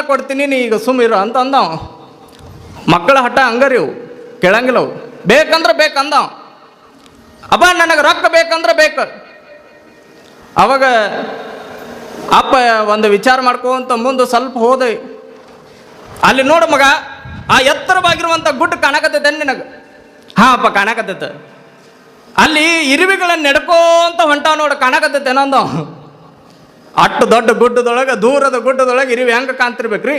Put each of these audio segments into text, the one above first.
ಮೇಲೆ ಕೊಡ್ತೀನಿ, ನೀ ಈಗ ಸುಮ್ಮಿರು ಅಂತ ಅಂದವ. ಮಕ್ಕಳ ಹಠ ಹಂಗರಿ ಅವು, ಕೇಳಂಗಿಲ್ಲ ಅವು. ಬೇಕಂದ್ರೆ ಬೇಕಂದವ. ಅಪ್ಪ ನನಗೆ ರೊಕ್ಕ ಬೇಕಂದ್ರೆ ಬೇಕು. ಅವಾಗ ಅಪ್ಪ ಒಂದು ವಿಚಾರ ಮಾಡ್ಕೊಂತ ಮುಂದೆ ಸ್ವಲ್ಪ ಹೋದೆ. ಅಲ್ಲಿ ನೋಡು ಮಗ, ಆ ಎತ್ತರವಾಗಿರುವಂಥ ಗುಡ್ಡ ಕಾಣಕತ್ತೈತೆ ನಿನಗೆ? ಹಾಂ ಅಪ್ಪ ಕಾಣಕತ್ತೈತೆ. ಅಲ್ಲಿ ಇರುವೆಗಳನ್ನು ನೆಡ್ಕೋಂತ ಹೊಂಟಾವ ನೋಡು, ಕಾಣಕತ್ತೈತೆ ಏನಂದ. ಅಷ್ಟು ದೊಡ್ಡ ಗುಡ್ಡದೊಳಗೆ, ದೂರದ ಗುಡ್ಡದೊಳಗೆ ಇರುವೆ ಹೆಂಗೆ ಕಾಣ್ತಿರ್ಬೇಕ್ರಿ.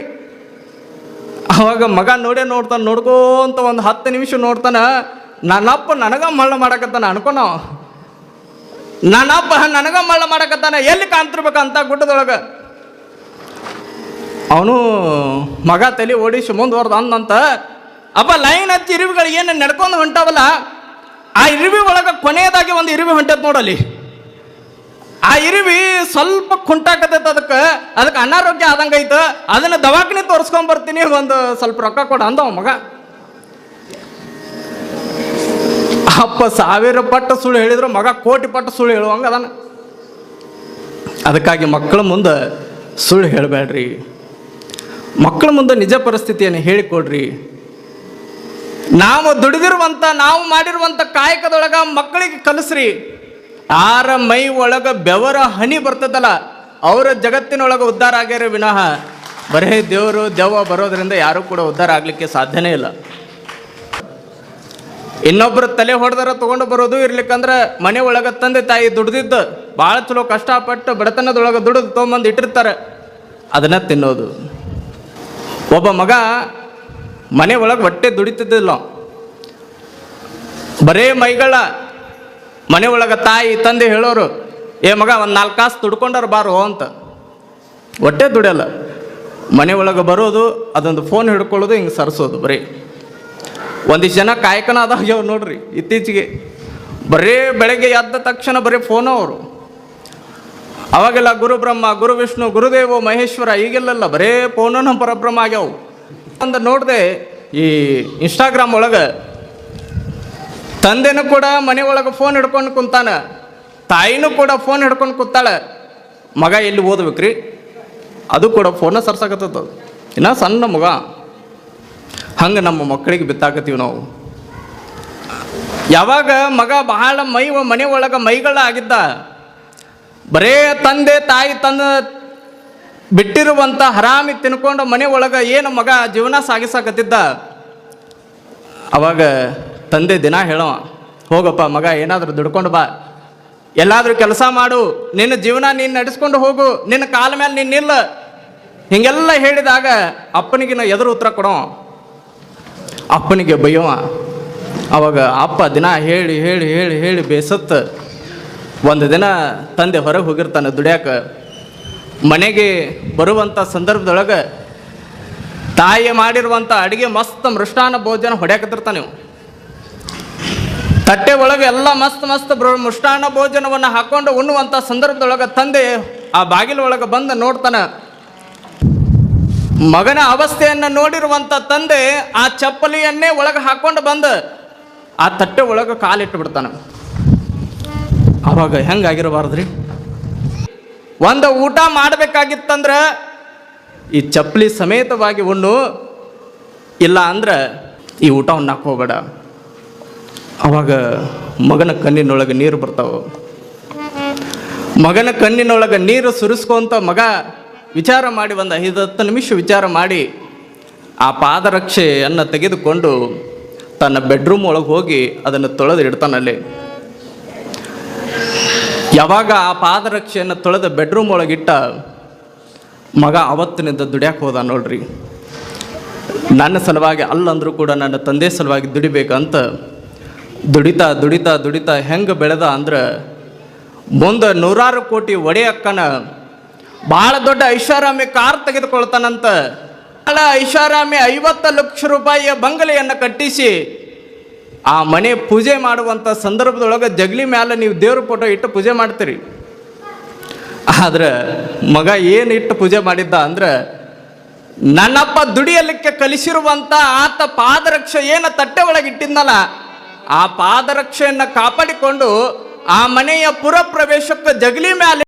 ಅವಾಗ ಮಗ ನೋಡ್ತಾನೆ, ನೋಡ್ಕೋಂತ ಒಂದು 10 ನಿಮಿಷ ನೋಡ್ತಾನ. ನನ್ನಪ್ಪ ನನಗ ಮಳ್ಳ ಮಾಡಕತ್ತಾನ ಅನ್ಕೊನ. ನನ್ನಪ್ಪ ನನಗ ಮಳ್ಳ ಮಾಡಕತ್ತಾನ, ಎಲ್ಲಿ ಕಾಣ್ತಿರ್ಬೇಕಂತ ಗುಡ್ಡದೊಳಗೆ. ಅವನು ಮಗ ತಲೆ ಓಡಿಸಿ ಮುಂದುವರ್ದ ಅಂದಂತ, ಅಪ್ಪ ಲೈನ್ ಹಚ್ಚಿ ಇರುವೆಗಳು ಏನು ನಡ್ಕೊಂಡು ಹೊಂಟಾವಲ್ಲ, ಆ ಇರುವೆ ಒಳಗೆ ಕೊನೆಯದಾಗಿ ಒಂದು ಇರುವೆ ಹೊಂಟೈತೆ ನೋಡಲ್ಲಿ. ಆ ಇರುವಿ ಸ್ವಲ್ಪ ಕುಂಟಾಕತೈತೆ, ಅದಕ್ಕೆ ಅನಾರೋಗ್ಯ ಆದಂಗೈತೆ, ಅದನ್ನು ದವಾಖಾನೆ ತೋರಿಸ್ಕೊಂಡ್ ಬರ್ತೀನಿ, ಒಂದು ಸ್ವಲ್ಪ ರೊಕ್ಕ ಕೊಡ ಅಂದವ ಮಗ. ಅಪ್ಪ 1000 ಪಟ್ಟು ಸುಳ್ಳು ಹೇಳಿದ್ರು, ಮಗ 1 ಕೋಟಿ ಪಟ್ಟು ಸುಳ್ಳು ಹೇಳುವಂಗ ಅದಾನ. ಅದಕ್ಕಾಗಿ ಮಕ್ಕಳ ಮುಂದೆ ಸುಳ್ಳು ಹೇಳಬೇಡ್ರಿ. ಮಕ್ಕಳ ಮುಂದೆ ನಿಜ ಪರಿಸ್ಥಿತಿಯನ್ನು ಹೇಳಿಕೊಡ್ರಿ. ನಾವು ದುಡಿದಿರುವಂಥ, ನಾವು ಮಾಡಿರುವಂಥ ಕಾಯಕದೊಳಗೆ ಮಕ್ಕಳಿಗೆ ಕಲಿಸ್ರಿ. ಯಾರ ಮೈ ಒಳಗೆ ಬೆವರ ಹನಿ ಬರ್ತದಲ್ಲ, ಅವರ ಜಗತ್ತಿನೊಳಗೆ ಉದ್ಧಾರ ಆಗ್ಯಾರ ವಿನಃ ಬರೇ ದೇವರು ದೆವ್ವ ಬರೋದ್ರಿಂದ ಯಾರೂ ಕೂಡ ಉದ್ಧಾರ ಆಗಲಿಕ್ಕೆ ಸಾಧ್ಯನೇ ಇಲ್ಲ. ಇನ್ನೊಬ್ಬರು ತಲೆ ಹೊಡೆದಾರ ತೊಗೊಂಡು ಬರೋದು, ಇರ್ಲಿಕ್ಕಂದ್ರೆ ಮನೆ ಒಳಗೆ ತಂದೆ ತಾಯಿ ದುಡ್ದಿದ್ದು ಭಾಳ ಚಲೋ ಕಷ್ಟಪಟ್ಟು ಬಡತನದೊಳಗೆ ದುಡಿದು ತೊಗೊಂಬಂದು ಇಟ್ಟಿರ್ತಾರೆ, ಅದನ್ನು ತಿನ್ನೋದು. ಒಬ್ಬ ಮಗ ಮನೆ ಒಳಗೆ ಹೊಟ್ಟೆ ದುಡಿತಿದ್ದಿಲ್ಲ, ಬರೇ ಮೈಗಳ. ಮನೆ ಒಳಗೆ ತಾಯಿ ತಂದೆ ಹೇಳೋರು, ಏ ಮಗ ಒಂದು 4 ಕಾಸು ದುಡ್ಕೊಂಡಾರ ಬಾರೋ ಅಂತ. ಹೊಟ್ಟೆ ದುಡಿಯಲ್ಲ, ಮನೆ ಒಳಗೆ ಬರೋದು, ಅದೊಂದು ಫೋನ್ ಹಿಡ್ಕೊಳ್ಳೋದು, ಹಿಂಗೆ ಸರಿಸೋದು ಬರೀ. ಒಂದಿಷ್ಟು ಜನ ಕಾಯಕನ ಅದಾಗ್ಯಾವ ನೋಡ್ರಿ ಇತ್ತೀಚೆಗೆ. ಬರೀ ಬೆಳಗ್ಗೆ ಎದ್ದ ತಕ್ಷಣ ಬರೀ ಫೋನು ಅವರು. ಅವಾಗೆಲ್ಲ ಗುರು ಬ್ರಹ್ಮ, ಗುರು ವಿಷ್ಣು, ಗುರುದೇವ ಮಹೇಶ್ವರ, ಈಗೆಲ್ಲ ಬರೇ ಫೋನನ ಪರಬ್ರಹ್ಮ ಆಗ್ಯಾವು. ಅಂತ ನೋಡಿದೆ ಈ ಇನ್ಸ್ಟಾಗ್ರಾಮ್ ಒಳಗೆ, ತಂದೆನೂ ಕೂಡ ಮನೆ ಒಳಗೆ ಫೋನ್ ಹಿಡ್ಕೊಂಡು ಕುಂತಾನ, ತಾಯಿನೂ ಕೂಡ ಫೋನ್ ಹಿಡ್ಕೊಂಡು ಕೂತಾಳೆ. ಮಗ ಎಲ್ಲಿ ಓದ್ಬೇಕ್ರಿ, ಅದು ಕೂಡ ಫೋನ ಸರ್ಸಾಕತ್ತದ, ಇನ್ನ ಸಣ್ಣ ಮಗ. ಹಂಗೆ ನಮ್ಮ ಮಕ್ಕಳಿಗೆ ಬಿತ್ತಾಕತ್ತೀವಿ ನಾವು. ಯಾವಾಗ ಮಗ ಬಹಳ ಮನೆ ಒಳಗೆ ಮೈಗಳ ಆಗಿದ್ದ, ಬರೇ ತಂದೆ ತಾಯಿ ಬಿಟ್ಟಿರುವಂಥ ಹರಾಮಿ ತಿನ್ಕೊಂಡು ಮನೆ ಒಳಗೆ ಏನು ಮಗ ಜೀವನ ಸಾಗಿಸಾಕತ್ತಿದ್ದ, ಅವಾಗ ತಂದೆ ದಿನ ಹೇಳವ, ಹೋಗಪ್ಪ ಮಗ ಏನಾದರೂ ದುಡ್ಕೊಂಡು ಬಾ, ಎಲ್ಲಾದರೂ ಕೆಲಸ ಮಾಡು, ನಿನ್ನ ಜೀವನ ನೀನು ನಡೆಸ್ಕೊಂಡು ಹೋಗು, ನಿನ್ನ ಕಾಲ ಮೇಲೆ ನೀನು ನಿಲ್ಲ, ಹೀಗೆಲ್ಲ ಹೇಳಿದಾಗ ಅಪ್ಪನಿಗಿನ ಎದುರು ಉತ್ತರ ಕೊಡೋ, ಅಪ್ಪನಿಗೆ ಬೈಯವ. ಅವಾಗ ಅಪ್ಪ ದಿನ ಹೇಳಿ ಹೇಳಿ ಹೇಳಿ ಹೇಳಿ ಬೇಸತ್ತು ಒಂದು ದಿನ ತಂದೆ ಹೊರಗೆ ಹೋಗಿರ್ತಾನೆ ದುಡ್ಯಾಕ. ಮನೆಗೆ ಬರುವಂಥ ಸಂದರ್ಭದೊಳಗೆ ತಾಯಿ ಮಾಡಿರುವಂಥ ಅಡುಗೆ ಮಸ್ತ್ ಮೃಷ್ಟಾನ್ನ ಭೋಜನ ಹೊಡ್ಯಾಕತ್ತಿರ್ತಾನೆ. ತಟ್ಟೆ ಒಳಗೆ ಎಲ್ಲ ಮಸ್ತ್ ಮೃಷ್ಟಾನ್ನ ಭೋಜನವನ್ನು ಹಾಕೊಂಡು ಉಣ್ಣುವಂಥ ಸಂದರ್ಭದೊಳಗೆ ತಂದೆ ಆ ಬಾಗಿಲ ಒಳಗೆ ಬಂದು ನೋಡ್ತಾನೆ. ಮಗನ ಅವಸ್ಥೆಯನ್ನು ನೋಡಿರುವಂಥ ತಂದೆ ಆ ಚಪ್ಪಲಿಯನ್ನೇ ಒಳಗೆ ಹಾಕೊಂಡು ಬಂದು ಆ ತಟ್ಟೆ ಒಳಗೆ ಕಾಲಿಟ್ಟು ಬಿಡ್ತಾನೆ. ಅವಾಗ ಹೆಂಗಾಗಿರಬಾರ್ದ್ರಿ? ಒಂದು ಊಟ ಮಾಡಬೇಕಾಗಿತ್ತಂದ್ರೆ ಈ ಚಪ್ಪಲಿ ಸಮೇತವಾಗಿ ಉಣ್ಣು, ಇಲ್ಲ ಅಂದ್ರೆ ಈ ಊಟ ಉಣ್ಣಕ್ಕೆ ಹೋಗಬೇಡ. ಅವಾಗ ಮಗನ ಕಣ್ಣಿನೊಳಗೆ ನೀರು ಬರ್ತಾವೆ. ಮಗನ ಕಣ್ಣಿನೊಳಗೆ ನೀರು ಸುರಿಸ್ಕೊಂತ ಮಗ ವಿಚಾರ ಮಾಡಿ, ಒಂದು 5-10 ನಿಮಿಷ ವಿಚಾರ ಮಾಡಿ ಆ ಪಾದರಕ್ಷೆಯನ್ನು ತೆಗೆದುಕೊಂಡು ತನ್ನ ಬೆಡ್ರೂಮ್ ಒಳಗೆ ಹೋಗಿ ಅದನ್ನು ತೊಳೆದು ಇಡ್ತಾನಲ್ಲಿ. ಯಾವಾಗ ಆ ಪಾದರಕ್ಷೆಯನ್ನು ತೊಳೆದ ಬೆಡ್ರೂಮ್ ಒಳಗಿಟ್ಟ ಮಗ ಅವತ್ತಿನಿಂದ ದುಡ್ಯಾಕೆ ಹೋದ ನೋಡ್ರಿ. ನನ್ನ ಸಲುವಾಗಿ ಅಲ್ಲಂದ್ರೂ ಕೂಡ ನನ್ನ ತಂದೆ ಸಲುವಾಗಿ ದುಡಿಬೇಕಂತ ದುಡಿತಾ ದುಡಿತಾ ದುಡಿತಾ ಹೆಂಗೆ ಬೆಳೆದ ಅಂದ್ರೆ, ಮುಂದೆ 100 ಕೋಟಿ ಒಡೆಯಕ್ಕನ ಭಾಳ ದೊಡ್ಡ ಐಷಾರಾಮಿ ಕಾರ್ ತೆಗೆದುಕೊಳ್ತಾನಂತ. ಭಾಳ ಐಷಾರಾಮಿ 50 ಲಕ್ಷ ರೂಪಾಯಿಯ ಬಂಗಲೆಯನ್ನು ಕಟ್ಟಿಸಿ ಆ ಮನೆ ಪೂಜೆ ಮಾಡುವಂಥ ಸಂದರ್ಭದೊಳಗೆ ಜಗಲಿ ಮೇಲೆ ನೀವು ದೇವ್ರ ಫೋಟೋ ಇಟ್ಟು ಪೂಜೆ ಮಾಡ್ತೀರಿ. ಆದ್ರೆ ಮಗ ಏನು ಇಟ್ಟು ಪೂಜೆ ಮಾಡಿದ್ದ ಅಂದ್ರೆ, ನನ್ನಪ್ಪ ದುಡಿಯಲಿಕ್ಕೆ ಕಲಿಸಿರುವಂಥ ಆತ ಪಾದರಕ್ಷೆ ಏನು ತಟ್ಟೆ ಒಳಗೆ ಇಟ್ಟಿದ್ನಲ್ಲ, ಆ ಪಾದರಕ್ಷೆಯನ್ನು ಕಾಪಾಡಿಕೊಂಡು ಆ ಮನೆಯ ಪುರ ಪ್ರವೇಶಕ್ಕೆ ಜಗಲಿ ಮೇಲೆ